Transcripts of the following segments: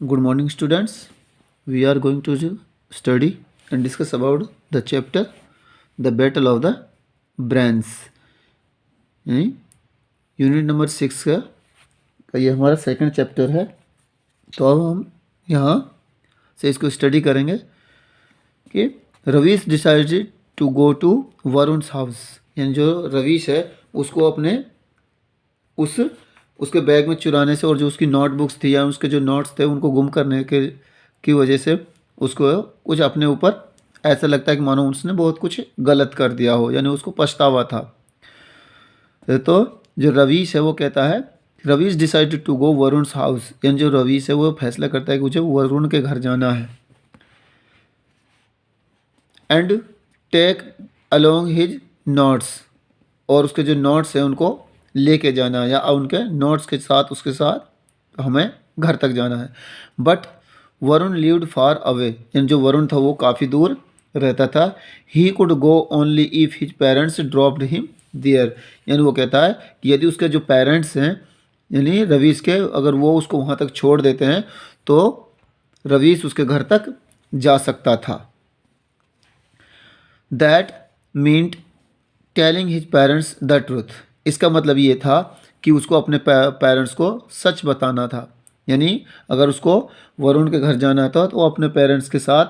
Good morning, students. We are going to study and discuss about the chapter The Battle of the Brands. Unit number 6 का ये हमारा second chapter है। तो अब हम यहाँ से इसको स्टडी करेंगे कि Ravish decided to go to Varun's house. यानी जो रवीश है उसको अपने उसके बैग में चुराने से और जो उसकी नोटबुक्स थी या उसके जो नोट्स थे उनको गुम करने के की वजह से उसको कुछ अपने ऊपर ऐसा लगता है कि मानो उसने बहुत कुछ गलत कर दिया हो, यानी उसको पछतावा था। तो जो रवीश है वो कहता है, Ravish decided to go Varun's house, यानी जो रवीश है वो फैसला करता है कि मुझे वरुण के घर जाना है। And take along his notes, और उसके जो नोट्स हैं उनको लेके जाना है, या उनके नोट्स के साथ उसके साथ हमें घर तक जाना है। But Varun lived far away, यानी जो वरुण था वो काफ़ी दूर रहता था। He could go only if his parents dropped him there, यानी वो कहता है कि यदि उसके जो पेरेंट्स हैं यानी रवीश के, अगर वो उसको वहाँ तक छोड़ देते हैं तो रवीश उसके घर तक जा सकता था। That meant telling his parents the truth, इसका मतलब ये था कि उसको अपने पेरेंट्स को सच बताना था। यानी अगर उसको वरुण के घर जाना था तो अपने पेरेंट्स के साथ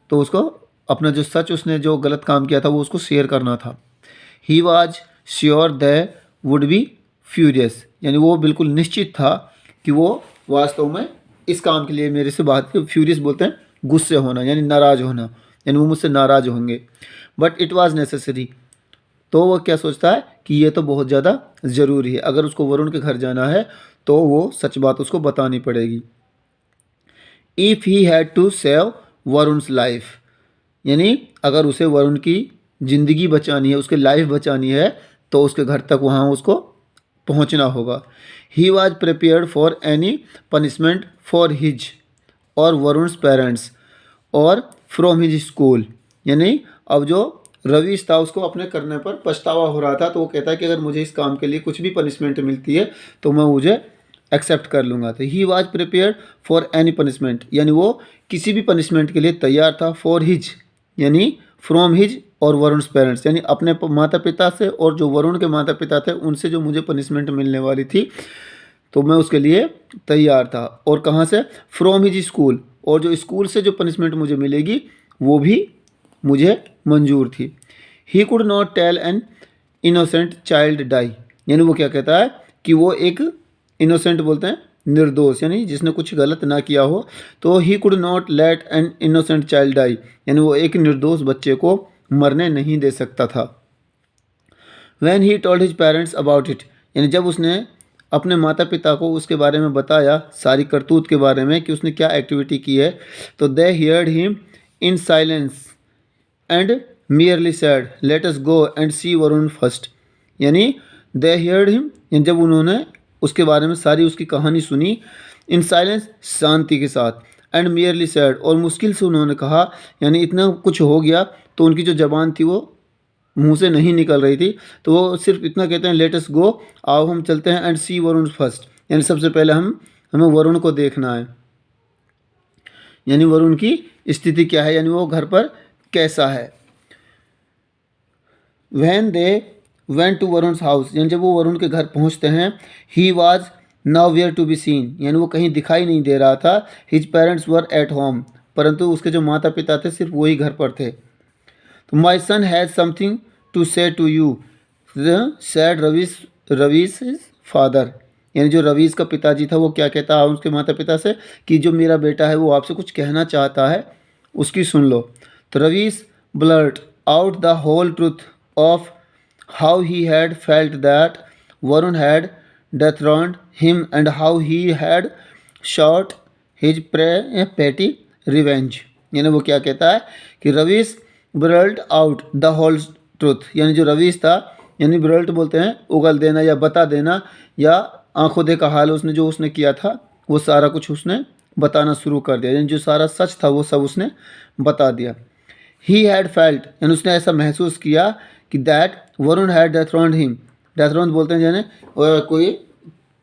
तो उसको अपना जो सच, उसने जो गलत काम किया था वो उसको शेयर करना था। He was sure they would be furious, यानी वो बिल्कुल निश्चित था कि वो वास्तव में इस काम के लिए मेरे से बात, फ्यूरियस बोलते हैं गुस्से होना यानी नाराज़ होना, यानी वो मुझसे नाराज़ होंगे। बट इट वॉज नेसेसरी, तो वो क्या सोचता है कि ये तो बहुत ज़्यादा ज़रूरी है, अगर उसको वरुण के घर जाना है तो वो सच बात उसको बतानी पड़ेगी। If he had to save Varun's life, यानी अगर उसे वरुण की ज़िंदगी बचानी है, उसकी लाइफ बचानी है, तो उसके घर तक वहाँ उसको पहुँचना होगा। He was prepared for any punishment for his और वरुण्स पेरेंट्स और फ्रॉम हिज स्कूल, यानी अब जो रवीश था उसको अपने करने पर पछतावा हो रहा था, तो वो कहता है कि अगर मुझे इस काम के लिए कुछ भी पनिशमेंट मिलती है तो मैं मुझे एक्सेप्ट कर लूँगा। तो he was prepared for any punishment, यानी वो किसी भी पनिशमेंट के लिए तैयार था। फॉर हिज यानी फ्रॉम हिज और वरुण्स पेरेंट्स, यानी अपने माता पिता से और जो वरुण के माता पिता थे उनसे जो मुझे पनिशमेंट मिलने वाली थी तो मैं उसके लिए तैयार था। और कहाँ से? फ्रॉम हिज स्कूल, और जो स्कूल से जो पनिशमेंट मुझे मिलेगी वो भी मुझे मंजूर थी। He could not tell an innocent child die, यानी वो क्या कहता है कि वो एक इनोसेंट बोलते हैं निर्दोष, यानी जिसने कुछ गलत ना किया हो, तो he could not let an innocent child die, यानी वो एक निर्दोष बच्चे को मरने नहीं दे सकता था। When he told his parents about it, यानी जब उसने अपने माता पिता को उसके बारे में बताया, सारी करतूत के बारे में कि उसने क्या एक्टिविटी की है, तो they heard him in silence and merely said let us go and see Varun first, यानी दे हियर्ड हिम, यानी जब उन्होंने उसके बारे में सारी उसकी कहानी सुनी, इन साइलेंस शांति के साथ, एंड मियरली सैड और मुश्किल से उन्होंने कहा, यानी इतना कुछ हो गया तो उनकी जो ज़बान थी वो मुंह से नहीं निकल रही थी, तो वो सिर्फ इतना कहते हैं लेट अस गो, आओ हम चलते हैं, एंड सी वरुण फर्स्ट, यानी सबसे पहले हमें वरुण को देखना है, यानी वरुण की स्थिति क्या है, यानी वो घर पर कैसा है। When they went to Varun's house, यानी जब वो वरुण के घर पहुंचते हैं, he was nowhere to be seen, यानी वो कहीं दिखाई नहीं दे रहा था। His parents were at home, परंतु उसके जो माता पिता थे सिर्फ वही घर पर थे। तो my son has something to say to you said Ravish father, यानी जो रवीश का पिताजी था वो क्या कहता है उसके माता पिता से कि जो मेरा बेटा है वो आपसे कुछ कहना चाहता है, उसकी सुन लो। तो Ravish blurt out the whole truth of how he had felt that Varun had dethroned him and how he had shot his petty revenge, यानी वो क्या कहता है कि Ravish blurt out the whole truth, यानी जो रवीश था, यानी ब्रल्ट बोलते हैं उगल देना या बता देना, या आंखों देखा हाल, उसने जो उसने किया था वो सारा कुछ उसने बताना शुरू कर दिया, यानी जो सारा सच था वो सब उसने बता दिया। ही हैड फेल्ट, यानी उसने ऐसा महसूस किया कि that Varun had dethroned him, डेथरॉन्ड बोलते हैं यानी कोई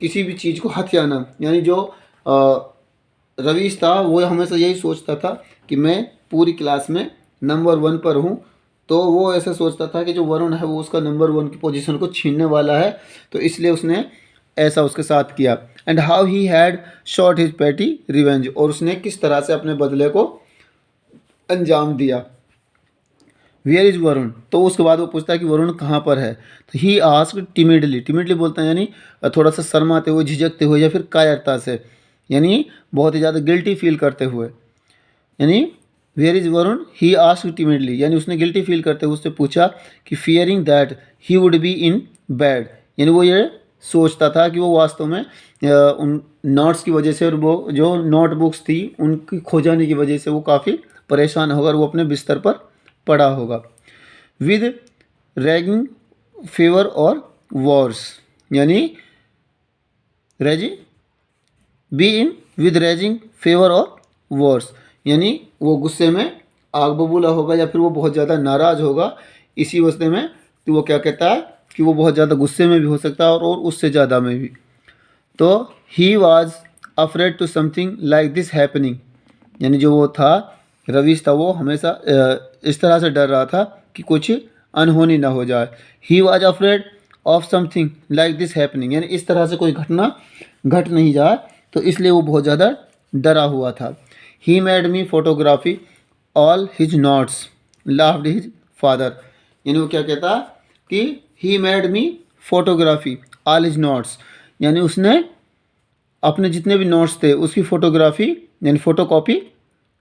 किसी भी चीज़ को हथियाना, यानी जो रवीश था वो हमेशा यही सोचता था कि मैं पूरी क्लास में नंबर 1 पर हूँ। तो वो ऐसा सोचता था कि जो वरुण है वो उसका नंबर 1 की पोजीशन को छीनने वाला है, तो इसलिए उसने ऐसा उसके साथ किया। And how he had shot his petty revenge, और उसने किस तरह से अपने बदले को अंजाम दिया। वेयर इज वरुण, तो उसके बाद वो पूछता है कि वरुण कहाँ पर है। तो ही आस्क्ड टिमिडली, टिमिडली बोलते हैं यानी थोड़ा सा शर्माते हुए, झिझकते हुए, या फिर कायरता से, यानी बहुत ही ज़्यादा गिल्टी फील करते हुए। यानी where is Varun, he asked timidly, यानी उसने गिल्टी फील करते हुए उससे पूछा कि fearing that he would be in bad, यानी वो ये सोचता था कि वो वास्तव में उन नोट्स की वजह से और वो जो नोटबुक्स थी उनकी खो जाने की वजह से वो काफ़ी परेशान होगा और वो अपने बिस्तर पर पड़ा होगा। विद रैगिंग फीवर और वॉर्स, यानी raising be in with raising favour और वॉर्स, यानी वो गुस्से में आग बबूला होगा या फिर वो बहुत ज़्यादा नाराज़ होगा। इसी वजह में तो वो क्या कहता है कि वो बहुत ज़्यादा गुस्से में भी हो सकता है और उससे ज़्यादा में भी। तो he was afraid to something like this happening, यानी जो वो था रवीश था वो हमेशा इस तरह से डर रहा था कि कुछ अनहोनी ना हो जाए। ही was afraid of something like this happening, यानी इस तरह से कोई घटना घट नहीं जाए, तो इसलिए वो बहुत ज़्यादा डरा हुआ था। He made me photography all his notes laughed his father, यानी वो क्या कहता कि he made me photography all his notes, यानी उसने अपने जितने भी नोट्स थे उसकी फ़ोटोग्राफी यानी फ़ोटोकॉपी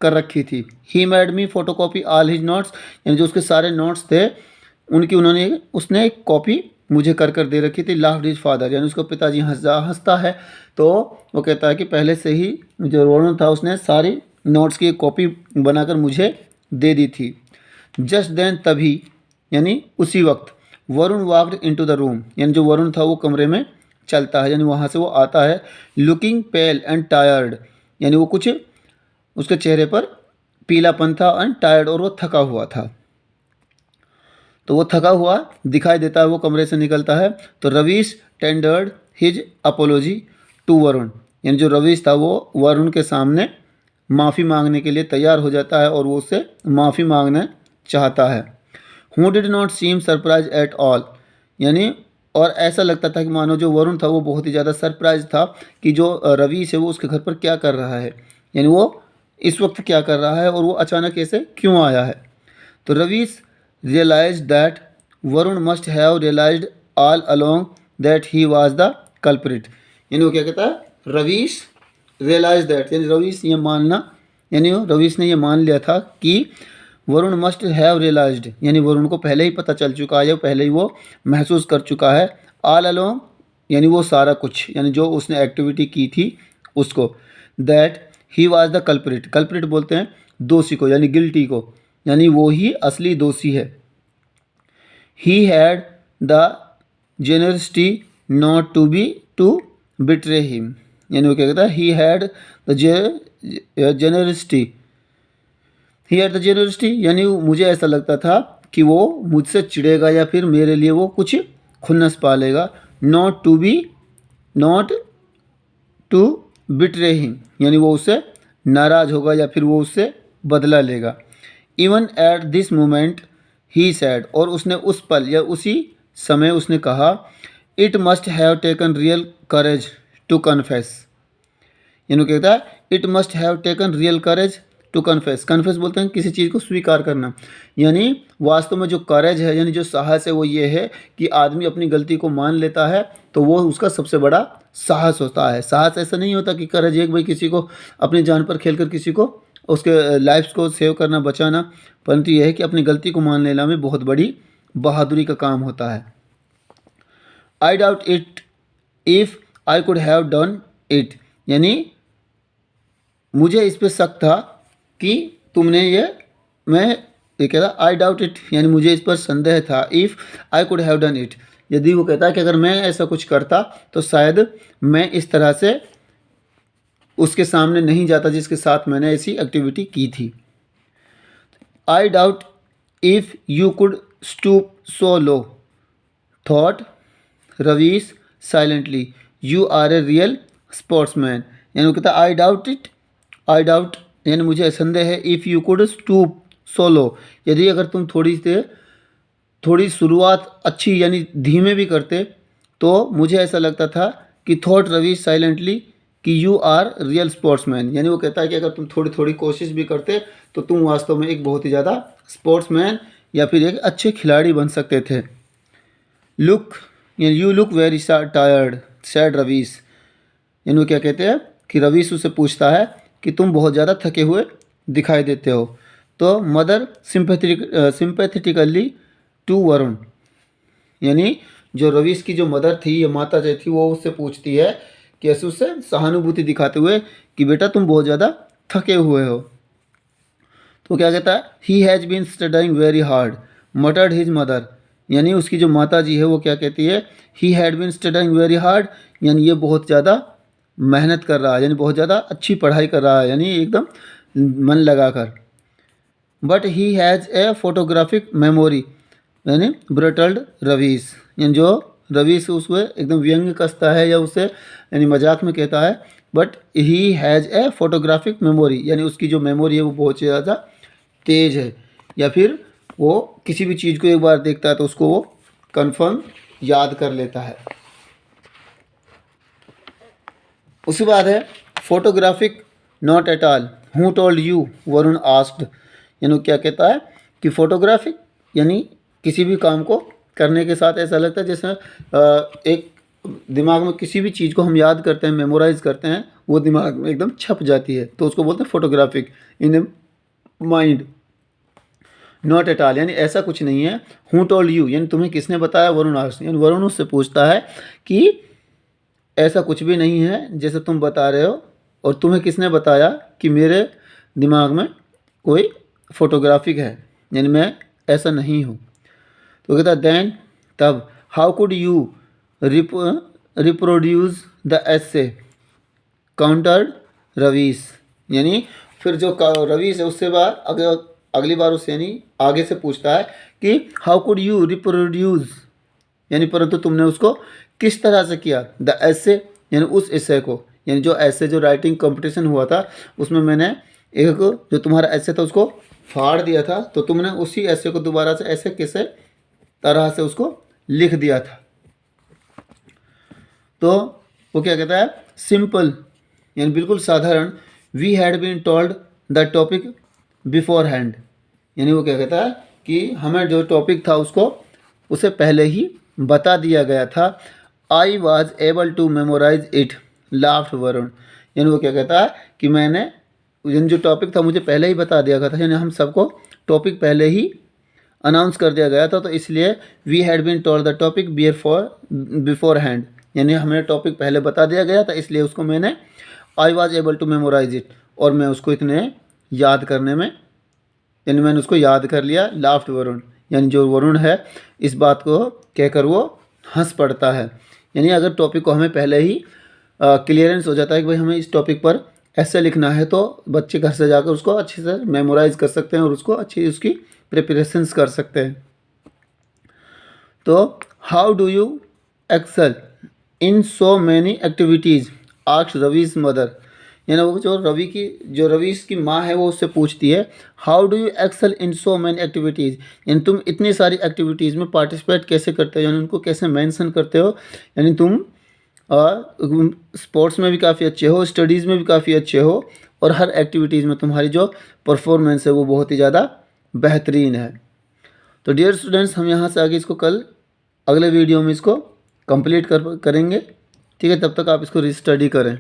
कर रखी थी। He made me photocopy all his notes, यानी जो उसके सारे नोट्स थे उनकी उसने एक कॉपी मुझे कर कर दे रखी थी। लाफ्ड हिज फादर, यानी उसका पिताजी हंसता है, तो वो कहता है कि पहले से ही जो वरुण था उसने सारी नोट्स की एक कॉपी बनाकर मुझे दे दी थी। जस्ट देन, तभी यानी उसी वक्त, Varun walked into the room, यानी जो वरुण था वो कमरे में चलता है, यानी वहाँ से वो आता है। लुकिंग पेल एंड टायर्ड, यानी वो कुछ उसके चेहरे पर पीलापन था, एंड टायर्ड, और वो थका हुआ था। तो वो थका हुआ दिखाई देता है, वो कमरे से निकलता है। तो Ravish tendered his apology to Varun, यानी जो रवीश था वो वरुण के सामने माफ़ी मांगने के लिए तैयार हो जाता है और वो उससे माफ़ी मांगना चाहता है। Who did not seem surprise at all, यानी और ऐसा लगता था कि मानो जो वरुण था वो बहुत ही ज़्यादा सरप्राइज था कि जो रवीश है वो उसके घर पर क्या कर रहा है, यानी वो इस वक्त क्या कर रहा है और वो अचानक ऐसे क्यों आया है। तो Ravish realized that Varun must have realized all along that he was the culprit, यानी वो क्या कहता है, रवीश realized that, यानी रवीश ये मानना, यानी रवीश ने ये मान लिया था कि वरुण मस्ट हैव रियलाइज्ड, यानी वरुण को पहले ही पता चल चुका है या पहले ही वो महसूस कर चुका है। ऑल अलोंग, यानी वो सारा कुछ, यानी जो उसने एक्टिविटी की थी उसको। That he was the culprit, culprit बोलते हैं दोषी को, यानी गिल्टी को, यानी वो ही असली दोषी है। He had the generosity not to be to betray him, यानी वो क्या कहता है, he had the generosity, he had the generosity, यानी मुझे ऐसा लगता था कि वो मुझसे चिढ़ेगा या फिर मेरे लिए वो कुछ खुन्नस पालेगा। नॉट टू बिट्रे हिम, यानी वो उससे नाराज़ होगा या फिर वो उससे बदला लेगा। Even at this moment he said, और उसने उस पल या उसी समय उसने कहा, it must have taken real courage to confess, यानी कहता है it must have taken real courage to confess, confess बोलते हैं किसी चीज़ को स्वीकार करना, यानी वास्तव में जो करेज है यानी जो साहस है वो ये है कि आदमी अपनी गलती को मान लेता है, तो वो उसका सबसे बड़ा साहस होता है। साहस ऐसा नहीं होता कि करेज एक भाई किसी को अपनी जान पर खेलकर किसी को उसके लाइफ को सेव करना, बचाना, परंतु यह है कि अपनी गलती को मान लेना में बहुत बड़ी बहादुरी का काम होता है। आई doubt it if I could have done it, यानी मुझे इस पर शक था कि तुमने ये कह रहा आई डाउट इट, यानी मुझे इस पर संदेह था। If I could have done it, यदि वो कहता है कि अगर मैं ऐसा कुछ करता तो शायद मैं इस तरह से उसके सामने नहीं जाता जिसके साथ मैंने ऐसी एक्टिविटी की थी। I doubt if you could stoop so low, thought Ravish silently, you are a real sportsman, यानी वो कहता I doubt it I doubt यानी मुझे संदेह है, if you could stoop so low, यदि अगर तुम थोड़ी शुरुआत अच्छी यानी धीमे भी करते तो मुझे ऐसा लगता था कि थॉट रवि साइलेंटली कि यू आर रियल स्पोर्ट्समैन, यानी वो कहता है कि अगर तुम थोड़ी थोड़ी कोशिश भी करते तो तुम वास्तव में एक बहुत ही ज़्यादा स्पोर्ट्समैन या फिर एक अच्छे खिलाड़ी बन सकते थे। लुक यानी you look very tired sad Ravish, यानी वो क्या कहते हैं कि रवीश उससे पूछता है कि तुम बहुत ज़्यादा थके हुए दिखाई देते हो। तो मदर सिंपैथेटिकली टू वरुण, यानी जो रवीश की जो मदर थी या माता जो थी वो उससे पूछती है कि ऐसे उससे सहानुभूति दिखाते हुए कि बेटा तुम बहुत ज़्यादा थके हुए हो। तो क्या कहता है, he has been studying very hard muttered his mother, यानी उसकी जो माता जी है वो क्या कहती है, he had been studying very hard, यानी ये बहुत ज़्यादा मेहनत कर रहा है, यानी बहुत ज़्यादा अच्छी पढ़ाई कर रहा है, यानी एकदम मन लगा कर। But he has a photographic memory, यानी ब्रटल्ड रवीश, यानी जो रवीश उसको एकदम व्यंग कसता है या उसे यानी मजाक में कहता है, but he has a photographic memory, यानी उसकी जो मेमोरी है वो बहुत ज़्यादा तेज है, या फिर वो किसी भी चीज़ को एक बार देखता है तो उसको वो कंफर्म याद कर लेता है। उसके बाद है photographic not at all who told you Varun asked, यानी क्या कहता है कि फोटोग्राफिक यानी किसी भी काम को करने के साथ ऐसा लगता है जैसे एक दिमाग में किसी भी चीज़ को हम याद करते हैं, मेमोराइज करते हैं, वो दिमाग में एकदम छप जाती है, तो उसको बोलते हैं photographic in a mind. Not at all यानी ऐसा कुछ नहीं है। हु टोल्ड यू यानी तुम्हें किसने बताया, वरुण आस्क्ड, यानी वरुण उससे पूछता है कि ऐसा कुछ भी नहीं है जैसे तुम बता रहे हो, और तुम्हें किसने बताया कि मेरे दिमाग में कोई फोटोग्राफिक है, यानी मैं ऐसा नहीं हूँ। तो कहता देन तब how could you reproduce the essay countered Ravish, यानी फिर जो रवीश है उससे अगली बार उससे यानी आगे से पूछता है कि हाउ कुड यू रिप्रोड्यूस, यानी परंतु तुमने उसको किस तरह से किया, द एसे यानी उस एसे को, यानी जो ऐसे जो राइटिंग कंपटीशन हुआ था उसमें मैंने एक जो तुम्हारा ऐसे था उसको फाड़ दिया था, तो तुमने उसी ऐसे को दोबारा से ऐसे किसे तरह से उसको लिख दिया था। तो वो क्या कहता है, सिंपल यानी बिल्कुल साधारण, we had been told the topic beforehand, यानी वो क्या कहता है कि हमें जो टॉपिक था उसको उसे पहले ही बता दिया गया था। I was able to memorise it laughed Varun, यानी वो क्या कहता है कि मैंने यानी जो टॉपिक था मुझे पहले ही बता दिया गया था, यानी हम सबको टॉपिक पहले ही अनाउंस कर दिया गया था, तो इसलिए we had been told the topic beforehand, यानी हमें टॉपिक पहले बता दिया गया था इसलिए उसको मैंने I was able to memorise it, और मैं उसको इतने याद करने में यानी मैंने उसको याद कर लिया। लाफ्ड वरुण यानी जो वरुण है इस बात को कहकर वो हंस पड़ता है, यानी अगर टॉपिक को हमें पहले ही क्लियरेंस हो जाता है कि भाई हमें इस टॉपिक पर ऐसे लिखना है, तो बच्चे घर से जाकर उसको अच्छे से मेमोराइज कर सकते हैं और उसको अच्छी उसकी प्रिपरेशंस कर सकते हैं। तो how do you excel in so many activities asked Ravish mother, यानी वो जो रवीश की माँ है वो उससे पूछती है how do you excel in so many activities, यानी तुम इतनी सारी एक्टिविटीज़ में पार्टिसिपेट कैसे करते हो, यानी उनको कैसे मेंशन करते हो, यानी तुम स्पोर्ट्स में भी काफ़ी अच्छे हो, स्टडीज़ में भी काफ़ी अच्छे हो, और हर एक्टिविटीज़ में तुम्हारी जो परफॉर्मेंस है वो बहुत ही ज़्यादा बेहतरीन है। तो डियर स्टूडेंट्स, हम यहाँ से आगे इसको कल अगले वीडियो में इसको कंप्लीट करेंगे, ठीक है, तब तक आप इसको रीस्टडी करें।